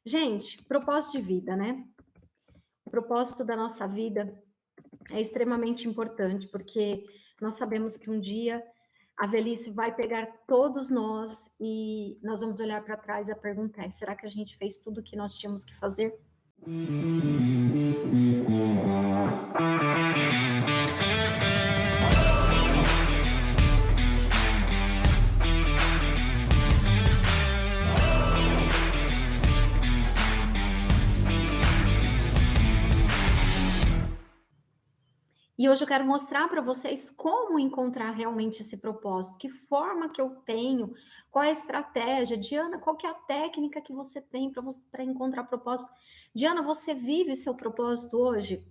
Gente, propósito de vida, né? O propósito da nossa vida é extremamente importante, porque nós sabemos que um dia a velhice vai pegar todos nós e nós vamos olhar para trás e a pergunta é: será que a gente fez tudo o que nós tínhamos que fazer? E hoje eu quero mostrar para vocês como encontrar realmente esse propósito, que forma que eu tenho, qual é a estratégia. Diana, qual que é a técnica que você tem para encontrar propósito? Diana, você vive seu propósito hoje?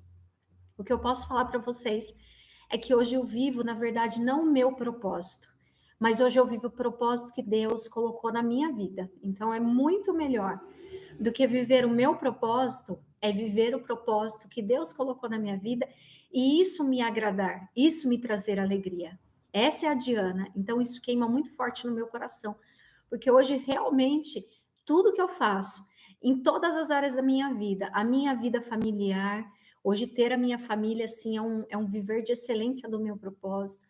O que eu posso falar para vocês é que hoje eu vivo, na verdade, não o meu propósito, mas hoje eu vivo o propósito que Deus colocou na minha vida. Então é muito melhor do que viver o meu propósito, é viver o propósito que Deus colocou na minha vida e isso me agradar, isso me trazer alegria. Essa é a Diana. Então isso queima muito forte no meu coração, porque hoje realmente tudo que eu faço, em todas as áreas da minha vida, a minha vida familiar, hoje ter a minha família assim é um viver de excelência do meu propósito,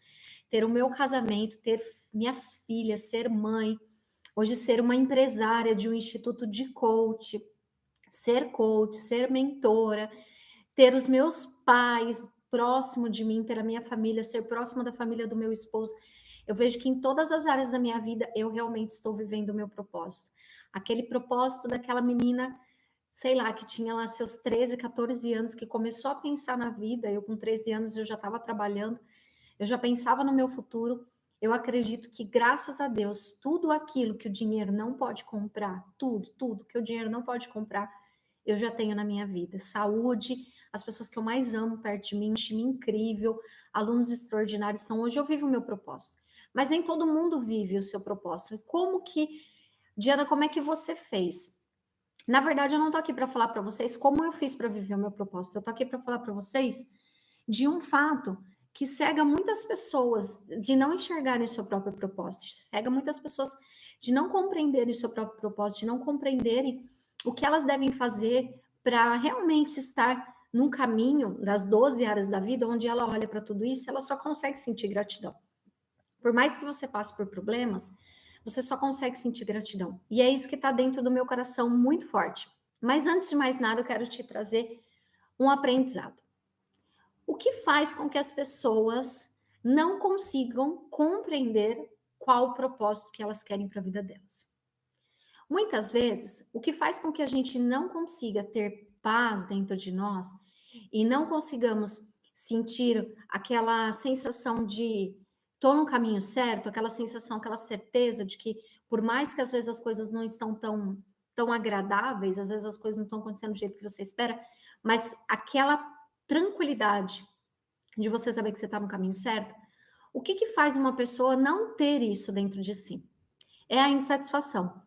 ter o meu casamento, ter minhas filhas, ser mãe, hoje ser uma empresária de um instituto de coach, ser mentora, ter os meus pais próximo de mim, ter a minha família, ser próxima da família do meu esposo. Eu vejo que em todas as áreas da minha vida eu realmente estou vivendo o meu propósito. Aquele propósito daquela menina, sei lá, que tinha lá seus 13, 14 anos, que começou a pensar na vida. Eu com 13 anos eu já estava trabalhando, eu já pensava no meu futuro. Eu acredito que, graças a Deus, tudo aquilo que o dinheiro não pode comprar, tudo que o dinheiro não pode comprar, eu já tenho na minha vida. Saúde, as pessoas que eu mais amo perto de mim, um time incrível, alunos extraordinários. Então, hoje eu vivo o meu propósito. Mas nem todo mundo vive o seu propósito. Como que, Diana, como é que você fez? Na verdade, eu não tô aqui para falar para vocês como eu fiz para viver o meu propósito. Eu tô aqui para falar para vocês de um fato que cega muitas pessoas de não enxergarem o seu próprio propósito, cega muitas pessoas de não compreenderem o seu próprio propósito, de não compreenderem o que elas devem fazer para realmente estar num caminho das 12 áreas da vida, onde ela olha para tudo isso, ela só consegue sentir gratidão. Por mais que você passe por problemas, você só consegue sentir gratidão. E é isso que está dentro do meu coração muito forte. Mas antes de mais nada, eu quero te trazer um aprendizado. O que faz com que as pessoas não consigam compreender qual o propósito que elas querem para a vida delas? Muitas vezes, o que faz com que a gente não consiga ter paz dentro de nós e não consigamos sentir aquela sensação de estou no caminho certo, aquela sensação, aquela certeza de que por mais que às vezes as coisas não estão tão agradáveis, às vezes as coisas não estão acontecendo do jeito que você espera, mas aquela tranquilidade de você saber que você está no caminho certo, o que que faz uma pessoa não ter isso dentro de si? É a insatisfação.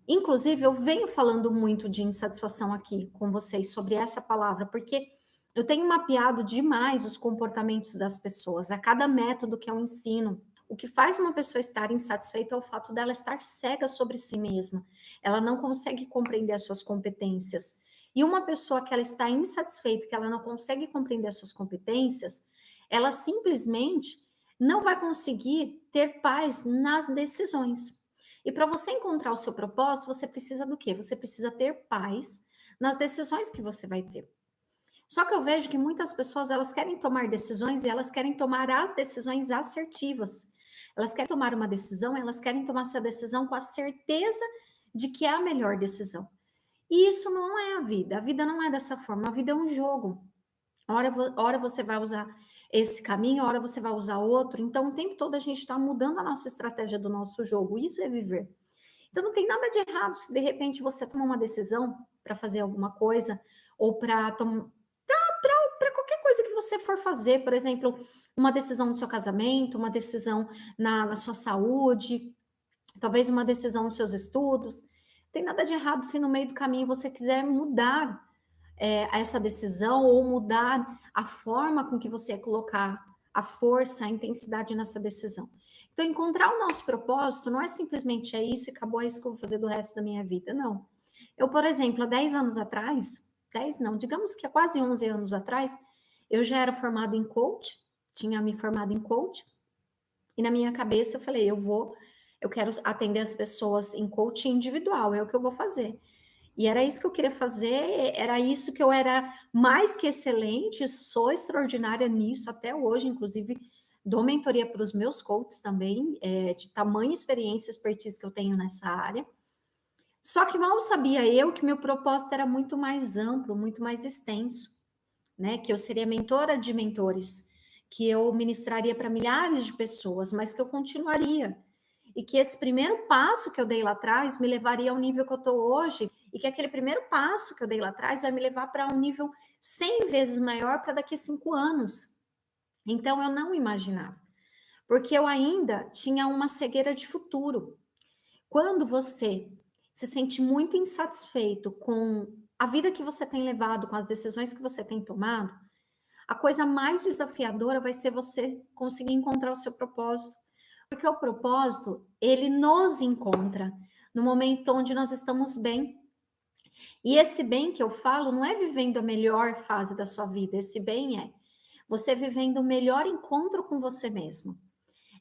Inclusive, eu venho falando muito de insatisfação aqui com vocês sobre essa palavra, porque eu tenho mapeado demais os comportamentos das pessoas, a cada método que eu ensino. O que faz uma pessoa estar insatisfeita é o fato dela estar cega sobre si mesma. Ela não consegue compreender as suas competências. E uma pessoa que ela está insatisfeita, que ela não consegue compreender as suas competências, ela simplesmente não vai conseguir ter paz nas decisões. E para você encontrar o seu propósito, você precisa do quê? Você precisa ter paz nas decisões que você vai ter. Só que eu vejo que muitas pessoas, elas querem tomar decisões e elas querem tomar as decisões assertivas. Elas querem tomar uma decisão, elas querem tomar essa decisão com a certeza de que é a melhor decisão. E isso não é a vida. A vida não é dessa forma. A vida é um jogo. Hora você vai usar esse caminho, hora você vai usar outro. Então, o tempo todo a gente está mudando a nossa estratégia do nosso jogo. Isso é viver. Então, não tem nada de errado se de repente você toma uma decisão para fazer alguma coisa ou para qualquer coisa que você for fazer, por exemplo, uma decisão no seu casamento, uma decisão na sua saúde, talvez uma decisão nos seus estudos. Não tem nada de errado se no meio do caminho você quiser mudar essa decisão ou mudar a forma com que você colocar a força, a intensidade nessa decisão. Então, encontrar o nosso propósito não é simplesmente é isso e acabou, é isso que eu vou fazer do resto da minha vida, não. Eu, por exemplo, há 10 anos atrás, 10 não, digamos que há quase 11 anos atrás, eu já era formada em coach, tinha me formado em coach, e na minha cabeça eu falei, eu quero atender as pessoas em coaching individual, é o que eu vou fazer. E era isso que eu queria fazer, era isso que eu era mais que excelente, sou extraordinária nisso até hoje, inclusive dou mentoria para os meus coaches também, de tamanha experiência e expertise que eu tenho nessa área. Só que mal sabia eu que meu propósito era muito mais amplo, muito mais extenso, né? Que eu seria mentora de mentores, que eu ministraria para milhares de pessoas, mas que eu continuaria. E que esse primeiro passo que eu dei lá atrás me levaria ao nível que eu estou hoje, e que aquele primeiro passo que eu dei lá atrás vai me levar para um nível 100 vezes maior para daqui a 5 anos. Então eu não imaginava, porque eu ainda tinha uma cegueira de futuro. Quando você se sente muito insatisfeito com a vida que você tem levado, com as decisões que você tem tomado, a coisa mais desafiadora vai ser você conseguir encontrar o seu propósito. Porque o propósito, ele nos encontra no momento onde nós estamos bem. E esse bem que eu falo não é vivendo a melhor fase da sua vida, esse bem é você vivendo o melhor encontro com você mesmo.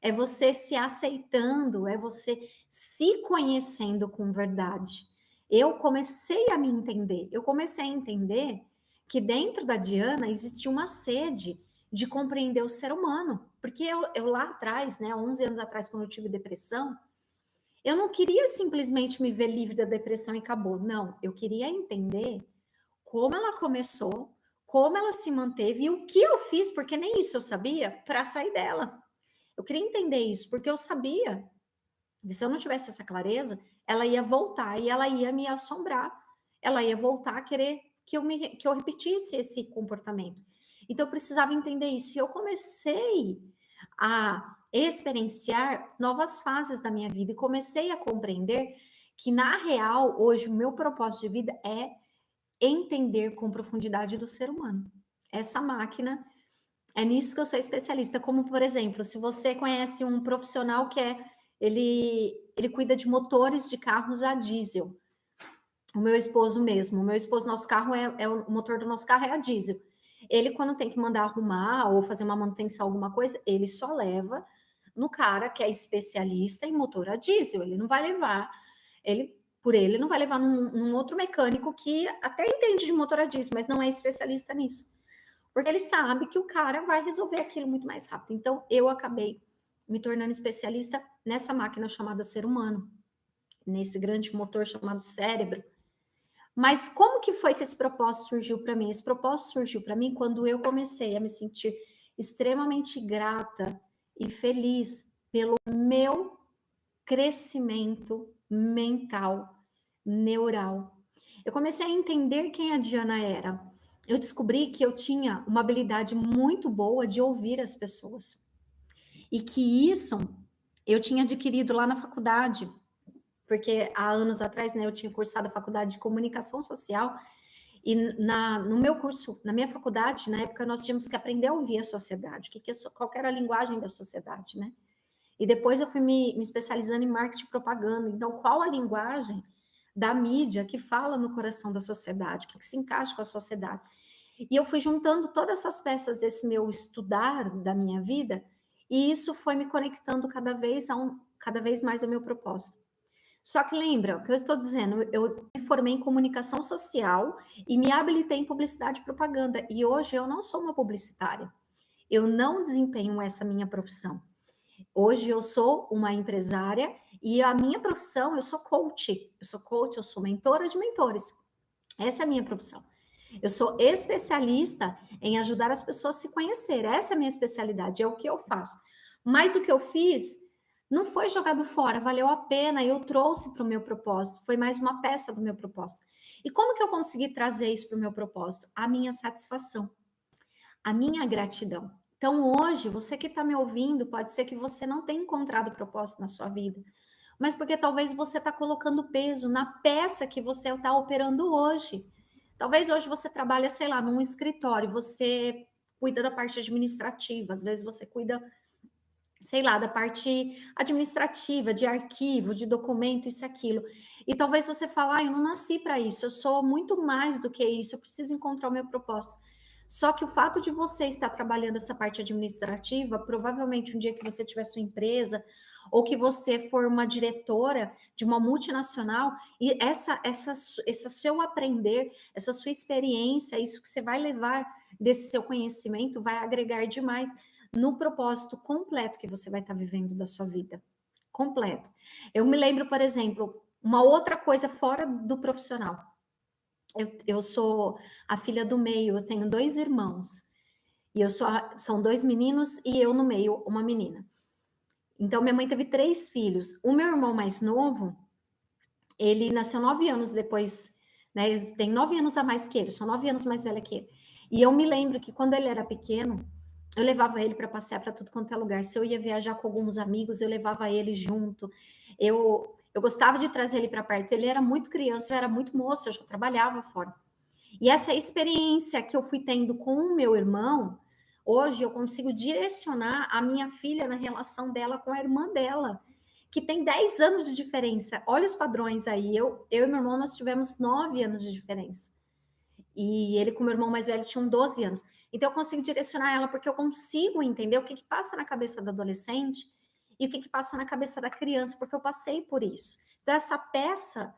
É você se aceitando, é você se conhecendo com verdade. Eu comecei a me entender, eu comecei a entender que dentro da Diana existia uma sede de compreender o ser humano. Porque eu lá atrás, né, 11 anos atrás, quando eu tive depressão, eu não queria simplesmente me ver livre da depressão e acabou. Não, eu queria entender como ela começou, como ela se manteve e o que eu fiz, porque nem isso eu sabia, para sair dela. Eu queria entender isso, porque eu sabia que se eu não tivesse essa clareza, ela ia voltar e ela ia me assombrar. Ela ia voltar a querer que eu repetisse esse comportamento. Então eu precisava entender isso. E eu comecei a experienciar novas fases da minha vida e comecei a compreender que, na real, hoje, o meu propósito de vida é entender com profundidade do ser humano. Essa máquina é nisso que eu sou especialista. Como, por exemplo, se você conhece um profissional que ele cuida de motores de carros a diesel. O meu esposo mesmo. O meu esposo, nosso carro o motor do nosso carro é a diesel. Ele, quando tem que mandar arrumar ou fazer uma manutenção, alguma coisa, ele só leva no cara que é especialista em motor a diesel. Ele não vai levar, por ele não vai levar num outro mecânico que até entende de motor a diesel, mas não é especialista nisso. Porque ele sabe que o cara vai resolver aquilo muito mais rápido. Então, eu acabei me tornando especialista nessa máquina chamada ser humano, nesse grande motor chamado cérebro. Mas como que foi que esse propósito surgiu para mim? Esse propósito surgiu para mim quando eu comecei a me sentir extremamente grata e feliz pelo meu crescimento mental, neural. Eu comecei a entender quem a Diana era. Eu descobri que eu tinha uma habilidade muito boa de ouvir as pessoas. E que isso eu tinha adquirido lá na faculdade, porque há anos atrás, né, eu tinha cursado a faculdade de comunicação social e no meu curso, na minha faculdade, na época, nós tínhamos que aprender a ouvir a sociedade, qual era a linguagem da sociedade, né? E depois eu fui me especializando em marketing e propaganda. Então, qual a linguagem da mídia que fala no coração da sociedade, que se encaixa com a sociedade? E eu fui juntando todas essas peças desse meu estudar da minha vida, e isso foi me conectando cada vez mais ao meu propósito. Só que lembra o que eu estou dizendo, eu me formei em comunicação social e me habilitei em publicidade e propaganda, e hoje eu não sou uma publicitária. Eu não desempenho essa minha profissão. Hoje eu sou uma empresária e a minha profissão, eu sou coach. Eu sou mentora de mentores. Essa é a minha profissão. Eu sou especialista em ajudar as pessoas a se conhecer. Essa é a minha especialidade, é o que eu faço. Mas o que eu fiz não foi jogado fora, valeu a pena, eu trouxe para o meu propósito, foi mais uma peça do meu propósito. E como que eu consegui trazer isso para o meu propósito? A minha satisfação, a minha gratidão. Então, hoje, você que está me ouvindo, pode ser que você não tenha encontrado propósito na sua vida, mas porque talvez você está colocando peso na peça que você está operando hoje. Talvez hoje você trabalha, sei lá, num escritório, você cuida da parte administrativa, às vezes você cuida sei lá, da parte administrativa, de arquivo, de documento, isso e aquilo. E talvez você fale, eu não nasci para isso, eu sou muito mais do que isso, eu preciso encontrar o meu propósito. Só que o fato de você estar trabalhando essa parte administrativa, provavelmente um dia que você tiver sua empresa, ou que você for uma diretora de uma multinacional, e esse seu aprender, essa sua experiência, isso que você vai levar desse seu conhecimento, vai agregar demais no propósito completo que você vai estar vivendo da sua vida. Completo. Eu me lembro, por exemplo, uma outra coisa fora do profissional. Eu sou a filha do meio, eu tenho 2 irmãos. E são 2 meninos e eu no meio, uma menina. Então, minha mãe teve 3 filhos. O meu irmão mais novo, ele nasceu 9 anos depois, né? Ele tem 9 anos a mais que ele, sou 9 anos mais velha que ele. E eu me lembro que quando ele era pequeno, eu levava ele para passear para tudo quanto é lugar. Se eu ia viajar com alguns amigos, eu levava ele junto. Eu gostava de trazer ele para perto. Ele era muito criança, eu era muito moça, eu já trabalhava fora. E essa experiência que eu fui tendo com o meu irmão, hoje eu consigo direcionar a minha filha na relação dela com a irmã dela, que tem 10 anos de diferença. Olha os padrões aí. Eu e meu irmão, nós tivemos 9 anos de diferença. E ele com meu irmão mais velho tinham 12 anos. Então eu consigo direcionar ela porque eu consigo entender o que, que passa na cabeça do adolescente e o que, que passa na cabeça da criança, porque eu passei por isso. Então essa peça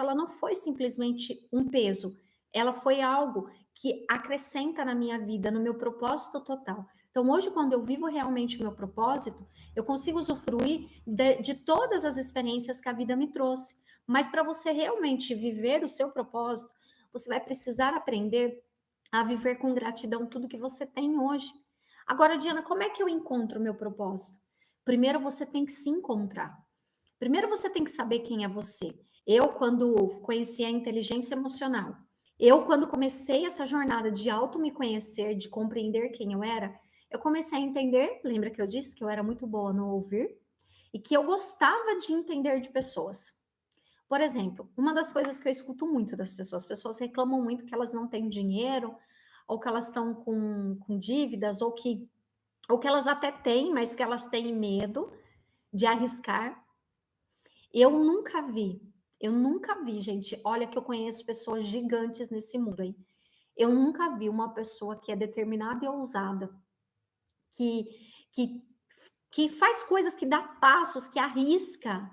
ela não foi simplesmente um peso, ela foi algo que acrescenta na minha vida, no meu propósito total. Então hoje quando eu vivo realmente o meu propósito, eu consigo usufruir de todas as experiências que a vida me trouxe. Mas para você realmente viver o seu propósito, você vai precisar aprender a viver com gratidão tudo que você tem hoje. Agora, Diana, como é que eu encontro o meu propósito? Primeiro você tem que se encontrar. Primeiro você tem que saber quem é você. Eu, quando conheci a inteligência emocional, eu, quando comecei essa jornada de auto me conhecer, de compreender quem eu era, eu comecei a entender, lembra que eu disse que eu era muito boa no ouvir? E que eu gostava de entender de pessoas. Por exemplo, uma das coisas que eu escuto muito das pessoas, as pessoas reclamam muito que elas não têm dinheiro, ou que elas estão com dívidas, ou que elas até têm, mas que elas têm medo de arriscar. Eu nunca vi, gente. Olha que eu conheço pessoas gigantes nesse mundo aí. Eu nunca vi uma pessoa que é determinada e ousada, que, que, que faz coisas, que dá passos, que arrisca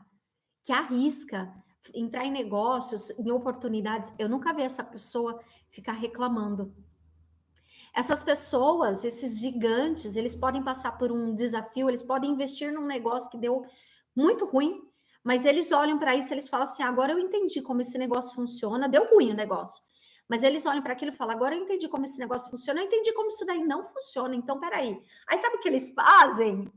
entrar em negócios, em oportunidades. Eu nunca vi essa pessoa ficar reclamando. Essas pessoas, esses gigantes, eles podem passar por um desafio, eles podem investir num negócio que deu muito ruim, mas eles olham para isso, eles falam assim: agora eu entendi como esse negócio funciona, deu ruim o negócio. Mas eles olham para aquilo e falam: agora eu entendi como esse negócio funciona, eu entendi como isso daí não funciona, então peraí. Aí sabe o que eles fazem?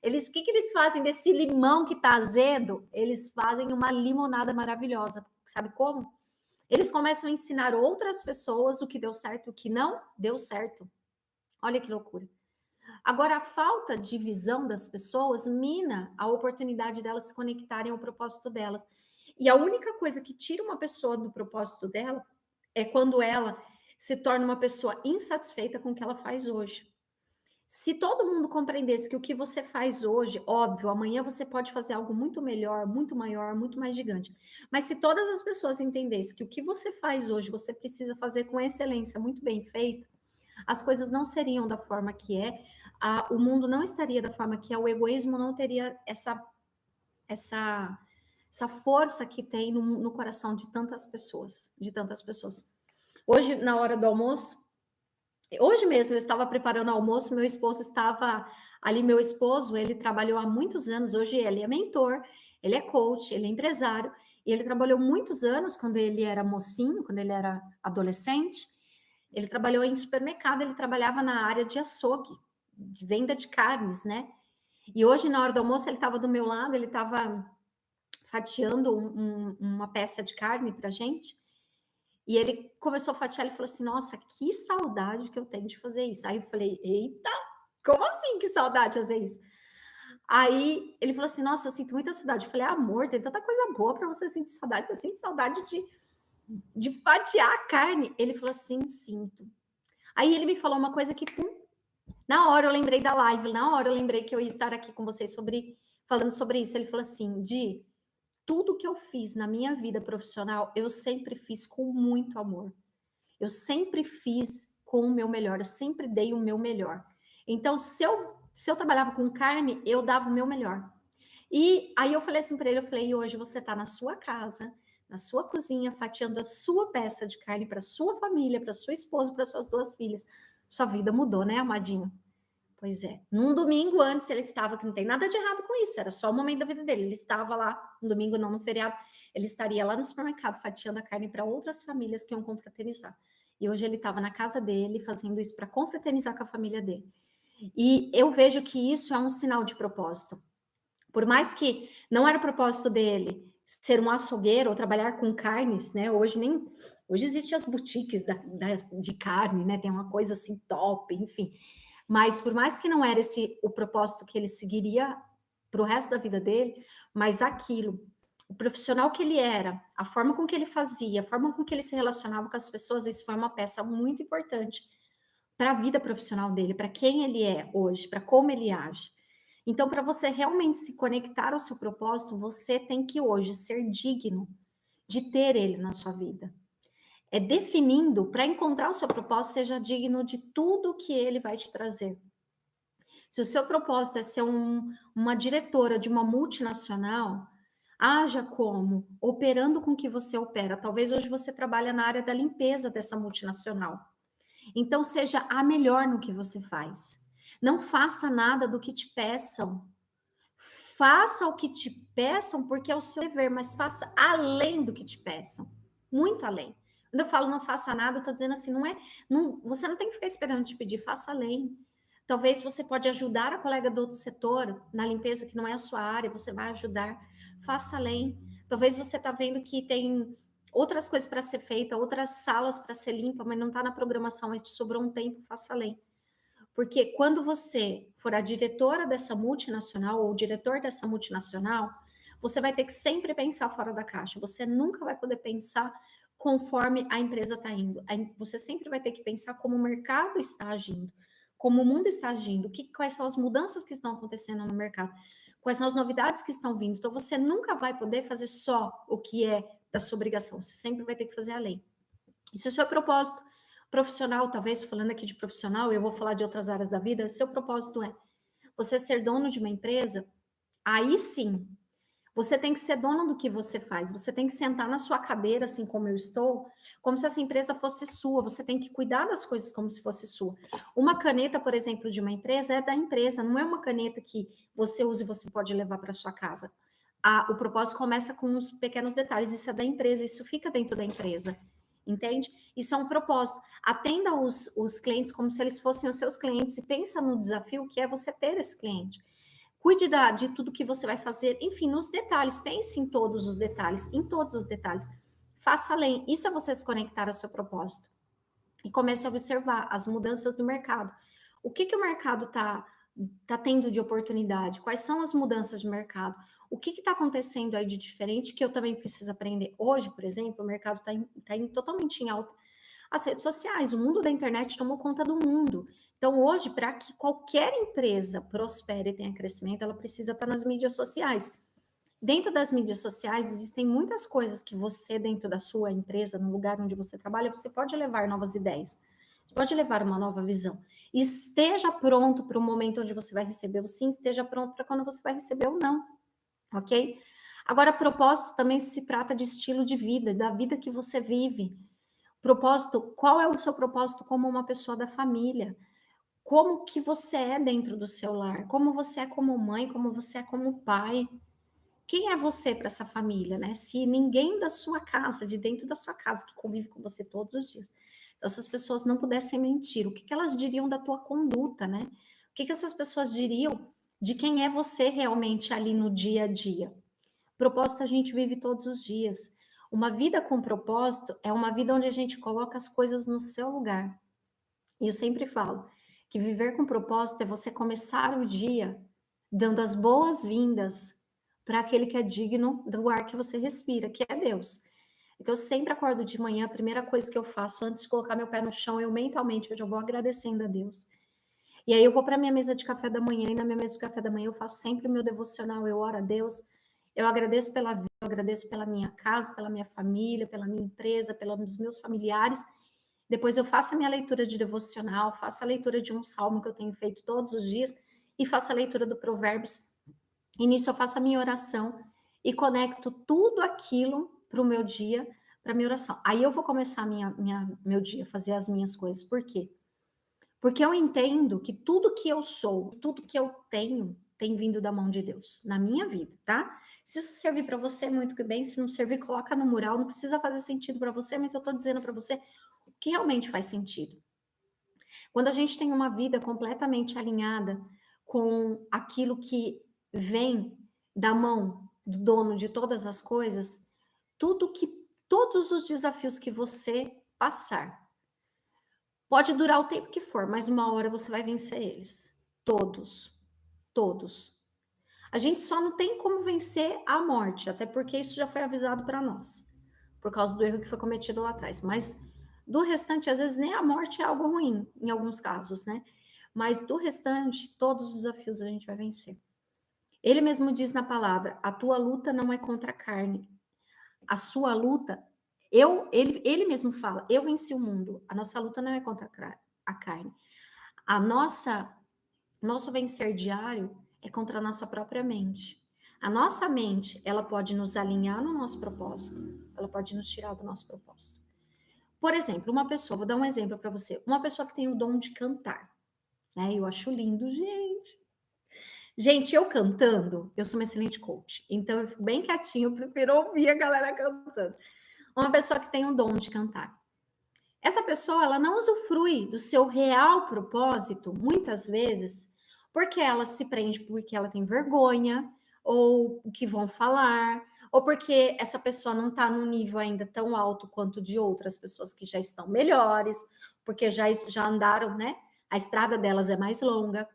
O que eles fazem desse limão que tá azedo? Eles fazem uma limonada maravilhosa. Sabe como? Eles começam a ensinar outras pessoas o que deu certo e o que não deu certo. Olha que loucura. Agora, a falta de visão das pessoas mina a oportunidade delas se conectarem ao propósito delas. E a única coisa que tira uma pessoa do propósito dela é quando ela se torna uma pessoa insatisfeita com o que ela faz hoje. Se todo mundo compreendesse que o que você faz hoje, óbvio, amanhã você pode fazer algo muito melhor, muito maior, muito mais gigante. Mas se todas as pessoas entendessem que o que você faz hoje você precisa fazer com excelência, muito bem feito, as coisas não seriam da forma que é, o mundo não estaria da forma que é, o egoísmo não teria essa, essa força que tem no coração de tantas pessoas, de tantas pessoas. Hoje, na hora do almoço, hoje mesmo eu estava preparando o almoço, meu esposo estava ali, meu esposo, ele trabalhou há muitos anos, hoje ele é mentor, ele é coach, ele é empresário, e ele trabalhou muitos anos quando ele era mocinho, quando ele era adolescente, ele trabalhou em supermercado, ele trabalhava na área de açougue, de venda de carnes, né? E hoje, na hora do almoço, ele estava do meu lado, ele estava fatiando uma peça de carne para gente, e ele começou a fatiar, ele falou assim, nossa, que saudade que eu tenho de fazer isso. Aí eu falei, eita, como assim que saudade de fazer isso? Aí ele falou assim, nossa, eu sinto muita saudade. Eu falei, amor, tem tanta coisa boa para você sentir saudade. Você sente saudade de fatiar a carne? Ele falou assim, sinto. Aí ele me falou uma coisa que, pum, Na hora eu lembrei da live, na hora eu lembrei que eu ia estar aqui com vocês falando sobre isso. Ele falou assim, Di, tudo que eu fiz na minha vida profissional, eu sempre fiz com muito amor. Eu sempre fiz com o meu melhor, eu sempre dei o meu melhor. Então, se eu trabalhava com carne, eu dava o meu melhor. E aí eu falei assim para ele, eu falei, e hoje você está na sua casa, na sua cozinha, fatiando a sua peça de carne para sua família, para sua esposa, para suas duas filhas. Sua vida mudou, né, amadinho? Pois é. Num domingo antes ele estava, que não tem nada de errado com isso, era só o momento da vida dele. Ele estava lá, no domingo não, no feriado, ele estaria lá no supermercado fatiando a carne para outras famílias que iam confraternizar. E hoje ele estava na casa dele fazendo isso para confraternizar com a família dele. E eu vejo que isso é um sinal de propósito. Por mais que não era o propósito dele ser um açougueiro ou trabalhar com carnes, né? Hoje existem as boutiques de carne, né? Tem uma coisa assim top, enfim. Mas por mais que não era esse o propósito que ele seguiria para o resto da vida dele, mas aquilo, o profissional que ele era, a forma com que ele fazia, a forma com que ele se relacionava com as pessoas, isso foi uma peça muito importante para a vida profissional dele, para quem ele é hoje, para como ele age. Então, para você realmente se conectar ao seu propósito, você tem que hoje ser digno de ter ele na sua vida. É definindo para encontrar o seu propósito, seja digno de tudo que ele vai te trazer. Se o seu propósito é ser uma diretora de uma multinacional, haja como operando com que você opera. Talvez hoje você trabalhe na área da limpeza dessa multinacional. Então, seja a melhor no que você faz. Não faça nada do que te peçam. Faça o que te peçam, porque é o seu dever, mas faça além do que te peçam. Muito além. Quando eu falo não faça nada, eu estou dizendo assim, você não tem que ficar esperando te pedir, faça além. Talvez você pode ajudar a colega do outro setor na limpeza que não é a sua área, você vai ajudar, faça além. Talvez você está vendo que tem outras coisas para ser feita, outras salas para ser limpa, mas não está na programação, mas te sobrou um tempo, faça além. Porque quando você for a diretora dessa multinacional ou o diretor dessa multinacional, você vai ter que sempre pensar fora da caixa. Você nunca vai poder pensar conforme a empresa está indo. Você sempre vai ter que pensar como o mercado está agindo, como o mundo está agindo, quais são as mudanças que estão acontecendo no mercado, quais são as novidades que estão vindo. Então, você nunca vai poder fazer só o que é da sua obrigação. Você sempre vai ter que fazer além. E se o seu propósito profissional, talvez falando aqui de profissional, eu vou falar de outras áreas da vida, seu propósito é você ser dono de uma empresa, aí sim, você tem que ser dono do que você faz, você tem que sentar na sua cadeira, assim como eu estou, como se essa empresa fosse sua, você tem que cuidar das coisas como se fosse sua. Uma caneta, por exemplo, de uma empresa é da empresa, não é uma caneta que você usa e você pode levar para sua casa. O propósito começa com os pequenos detalhes, isso é da empresa, isso fica dentro da empresa. Entende? Isso é um propósito. Atenda os clientes como se eles fossem os seus clientes e pensa no desafio que é você ter esse cliente. Cuide de tudo que você vai fazer, enfim, nos detalhes, pense em todos os detalhes, em todos os detalhes. Faça além. Isso é você se conectar ao seu propósito. E comece a observar as mudanças do mercado. O que o mercado tá tendo de oportunidade? Quais são as mudanças de mercado? O que está acontecendo aí de diferente que eu também preciso aprender? Hoje, por exemplo, o mercado está indo totalmente em alta. As redes sociais, o mundo da internet tomou conta do mundo. Então, hoje, para que qualquer empresa prospere e tenha crescimento, ela precisa estar nas mídias sociais. Dentro das mídias sociais, existem muitas coisas que você, dentro da sua empresa, no lugar onde você trabalha, você pode levar novas ideias. Você pode levar uma nova visão. E esteja pronto para o momento onde você vai receber o sim, esteja pronto para quando você vai receber o não, ok? Agora, propósito também se trata de estilo de vida, da vida que você vive. Propósito, qual é o seu propósito como uma pessoa da família? Como que você é dentro do seu lar? Como você é como mãe? Como você é como pai? Quem é você para essa família, né? Se ninguém da sua casa, de dentro da sua casa, que convive com você todos os dias, essas pessoas não pudessem mentir, o que elas diriam da tua conduta, né? O que essas pessoas diriam de quem é você realmente ali no dia a dia? Propósito a gente vive todos os dias. Uma vida com propósito é uma vida onde a gente coloca as coisas no seu lugar. E eu sempre falo que viver com propósito é você começar o dia dando as boas-vindas para aquele que é digno do ar que você respira, que é Deus. Então, eu sempre acordo de manhã, a primeira coisa que eu faço antes de colocar meu pé no chão, eu mentalmente, eu já vou agradecendo a Deus. E aí eu vou para minha mesa de café da manhã, e na minha mesa de café da manhã eu faço sempre o meu devocional, eu oro a Deus, eu agradeço pela vida, eu agradeço pela minha casa, pela minha família, pela minha empresa, pelos meus familiares. Depois eu faço a minha leitura de devocional, faço a leitura de um salmo que eu tenho feito todos os dias e faço a leitura do Provérbios. E nisso eu faço a minha oração e conecto tudo aquilo para o meu dia, para a minha oração. Aí eu vou começar meu dia, fazer as minhas coisas. Por quê? Porque eu entendo que tudo que eu sou, tudo que eu tenho, tem vindo da mão de Deus, na minha vida, tá? Se isso servir para você, muito que bem. Se não servir, coloca no mural. Não precisa fazer sentido para você, mas eu tô dizendo para você o que realmente faz sentido. Quando a gente tem uma vida completamente alinhada com aquilo que vem da mão do dono de todas as coisas, todos os desafios que você passar, pode durar o tempo que for, mas uma hora você vai vencer eles. Todos. Todos. A gente só não tem como vencer a morte, até porque isso já foi avisado para nós, por causa do erro que foi cometido lá atrás. Mas do restante, às vezes nem a morte é algo ruim, em alguns casos, né? Mas do restante, todos os desafios a gente vai vencer. Ele mesmo diz na palavra: a tua luta não é contra a carne, a sua luta, ele mesmo fala: eu venci o mundo, a nossa luta não é contra a carne. A nosso vencer diário é contra a nossa própria mente. A nossa mente, ela pode nos alinhar no nosso propósito, ela pode nos tirar do nosso propósito. Por exemplo, uma pessoa, vou dar um exemplo para você, uma pessoa que tem o dom de cantar, né? Eu acho lindo, gente. Gente, eu cantando, eu sou uma excelente coach, então eu fico bem quietinho, eu prefiro ouvir a galera cantando. Uma pessoa que tem o dom de cantar. Essa pessoa, ela não usufrui do seu real propósito, muitas vezes, porque ela se prende porque ela tem vergonha, ou o que vão falar, ou porque essa pessoa não está num nível ainda tão alto quanto de outras pessoas que já estão melhores, porque já andaram, né? A estrada delas é mais longa.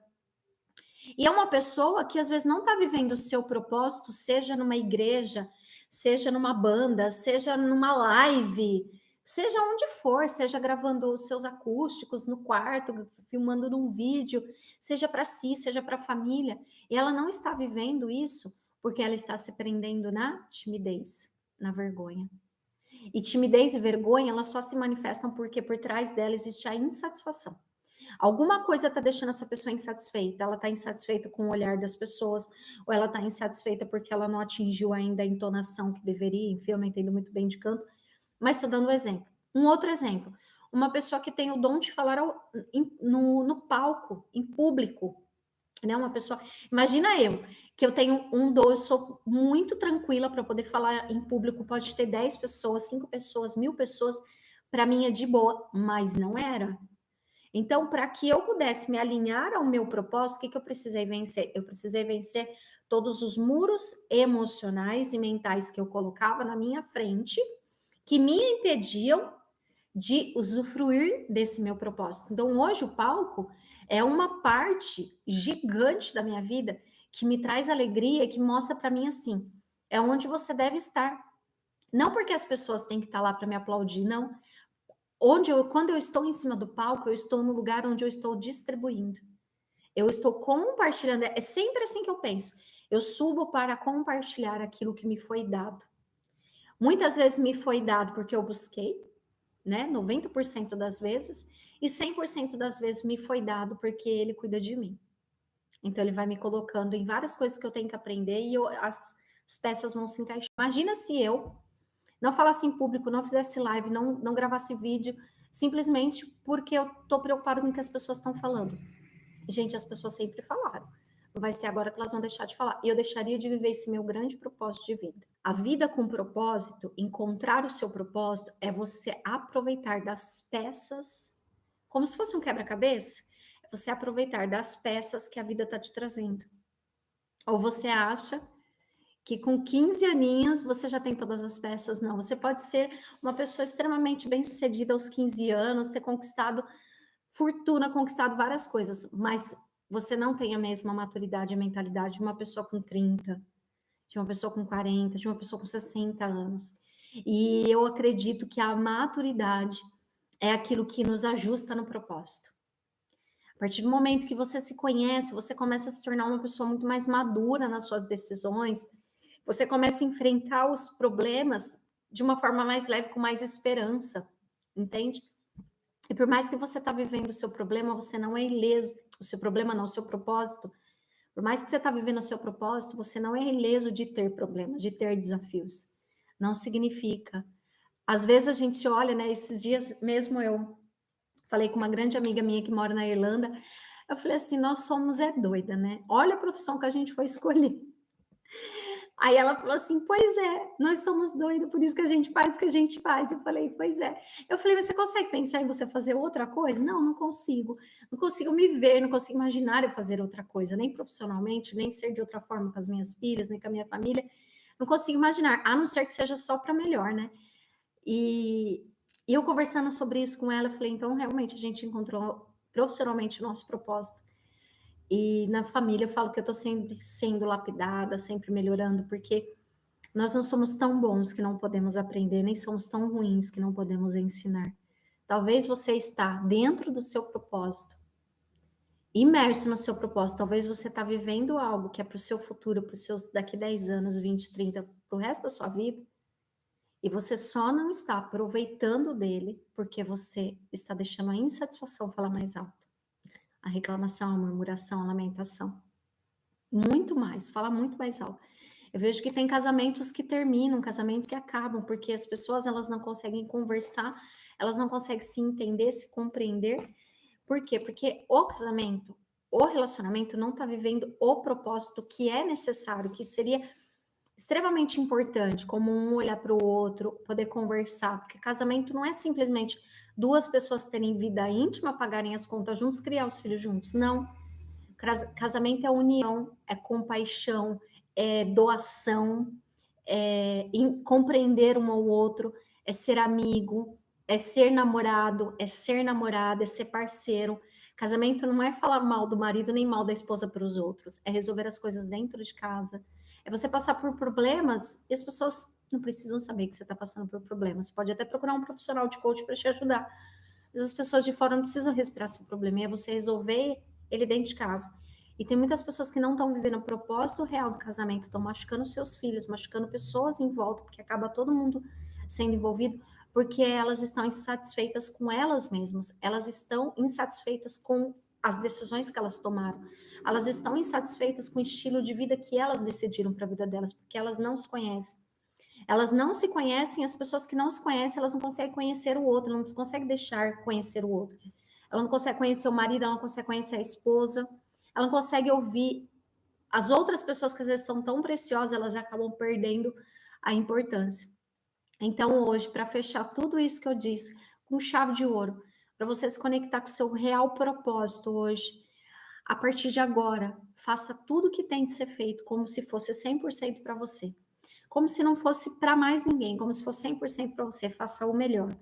E é uma pessoa que às vezes não está vivendo o seu propósito, seja numa igreja, seja numa banda, seja numa live, seja onde for, seja gravando os seus acústicos no quarto, filmando num vídeo, seja para si, seja para a família. E ela não está vivendo isso porque ela está se prendendo na timidez, na vergonha. E timidez e vergonha, elas só se manifestam porque por trás dela existe a insatisfação. Alguma coisa está deixando essa pessoa insatisfeita. Ela está insatisfeita com o olhar das pessoas, ou ela está insatisfeita porque ela não atingiu ainda a entonação que deveria. Enfim, eu não entendo muito bem de canto, mas estou dando um exemplo. Um outro exemplo: uma pessoa que tem o dom de falar no palco, em público, né? Uma pessoa. Imagina eu, que eu tenho um dom, eu sou muito tranquila para poder falar em público. Pode ter 10 pessoas, 5 pessoas, 1000 pessoas. Para mim é de boa, mas não era. Então, para que eu pudesse me alinhar ao meu propósito, o que eu precisei vencer? Eu precisei vencer todos os muros emocionais e mentais que eu colocava na minha frente, que me impediam de usufruir desse meu propósito. Então, hoje o palco é uma parte gigante da minha vida que me traz alegria, que mostra para mim assim, é onde você deve estar. Não porque as pessoas têm que estar lá para me aplaudir, não, quando eu estou em cima do palco, eu estou no lugar onde eu estou distribuindo. Eu estou compartilhando. É sempre assim que eu penso. Eu subo para compartilhar aquilo que me foi dado. Muitas vezes me foi dado porque eu busquei, né? 90% das vezes. E 100% das vezes me foi dado porque ele cuida de mim. Então ele vai me colocando em várias coisas que eu tenho que aprender e as peças vão se encaixar. Imagina se eu não falasse em público, não fizesse live, não gravasse vídeo, simplesmente porque eu tô preocupada com o que as pessoas estão falando. Gente, as pessoas sempre falaram. Não vai ser agora que elas vão deixar de falar. E eu deixaria de viver esse meu grande propósito de vida. A vida com propósito, encontrar o seu propósito, é você aproveitar das peças, como se fosse um quebra-cabeça, é você aproveitar das peças que a vida está te trazendo. Ou você acha que com 15 aninhos você já tem todas as peças. Não, você pode ser uma pessoa extremamente bem-sucedida aos 15 anos, ter conquistado fortuna, conquistado várias coisas, mas você não tem a mesma maturidade e mentalidade de uma pessoa com 30, de uma pessoa com 40, de uma pessoa com 60 anos. E eu acredito que a maturidade é aquilo que nos ajusta no propósito. A partir do momento que você se conhece, você começa a se tornar uma pessoa muito mais madura nas suas decisões, você começa a enfrentar os problemas de uma forma mais leve, com mais esperança, entende? E por mais que você está vivendo o seu problema, você não é ileso. O seu problema não, o seu propósito. Por mais que você está vivendo o seu propósito, você não é ileso de ter problemas, de ter desafios. Não significa. Às vezes a gente olha, né? Esses dias mesmo eu falei com uma grande amiga minha que mora na Irlanda. Eu falei assim: nós somos é doida, né? Olha a profissão que a gente foi escolher. Aí ela falou assim: pois é, nós somos doidos, por isso que a gente faz o que a gente faz. Eu falei: pois é. Eu falei: você consegue pensar em você fazer outra coisa? Não, não consigo. Não consigo me ver, não consigo imaginar eu fazer outra coisa, nem profissionalmente, nem ser de outra forma com as minhas filhas, nem com a minha família. Não consigo imaginar, a não ser que seja só para melhor, né? E eu conversando sobre isso com ela, eu falei: então realmente a gente encontrou profissionalmente o nosso propósito. E na família eu falo que eu estou sempre sendo lapidada, sempre melhorando, porque nós não somos tão bons que não podemos aprender, nem somos tão ruins que não podemos ensinar. Talvez você está dentro do seu propósito, imerso no seu propósito. Talvez você está vivendo algo que é para o seu futuro, para os seus daqui 10 anos, 20, 30, para o resto da sua vida. E você só não está aproveitando dele porque você está deixando a insatisfação falar mais alto. A reclamação, a murmuração, a lamentação. Muito mais, fala muito mais alto. Eu vejo que tem casamentos que terminam, casamentos que acabam, porque as pessoas elas não conseguem conversar, elas não conseguem se entender, se compreender. Por quê? Porque o casamento, o relacionamento não está vivendo o propósito que é necessário, que seria extremamente importante, como um olhar para o outro, poder conversar, porque casamento não é simplesmente duas pessoas terem vida íntima, pagarem as contas juntos, criar os filhos juntos. Não. Casamento é união, é compaixão, é doação, é compreender um ao outro, é ser amigo, é ser namorado, é ser namorada, é ser parceiro. Casamento não é falar mal do marido nem mal da esposa para os outros, é resolver as coisas dentro de casa. É você passar por problemas e as pessoas não precisam saber que você está passando por problemas. Você pode até procurar um profissional de coach para te ajudar. Mas as pessoas de fora não precisam respirar esse problema. É você resolver ele dentro de casa. E tem muitas pessoas que não estão vivendo o propósito real do casamento, estão machucando seus filhos, machucando pessoas em volta, porque acaba todo mundo sendo envolvido, porque elas estão insatisfeitas com elas mesmas, elas estão insatisfeitas com as decisões que elas tomaram, elas estão insatisfeitas com o estilo de vida que elas decidiram para a vida delas, porque elas não se conhecem. Elas não se conhecem, as pessoas que não se conhecem, elas não conseguem conhecer o outro, não conseguem deixar conhecer o outro. Ela não consegue conhecer o marido, ela não consegue conhecer a esposa, ela não consegue ouvir as outras pessoas que às vezes são tão preciosas, elas acabam perdendo a importância. Então, hoje, para fechar tudo isso que eu disse, com chave de ouro, para você se conectar com o seu real propósito hoje, a partir de agora, faça tudo o que tem de ser feito como se fosse 100% para você. Como se não fosse para mais ninguém, como se fosse 100% para você, faça o melhor.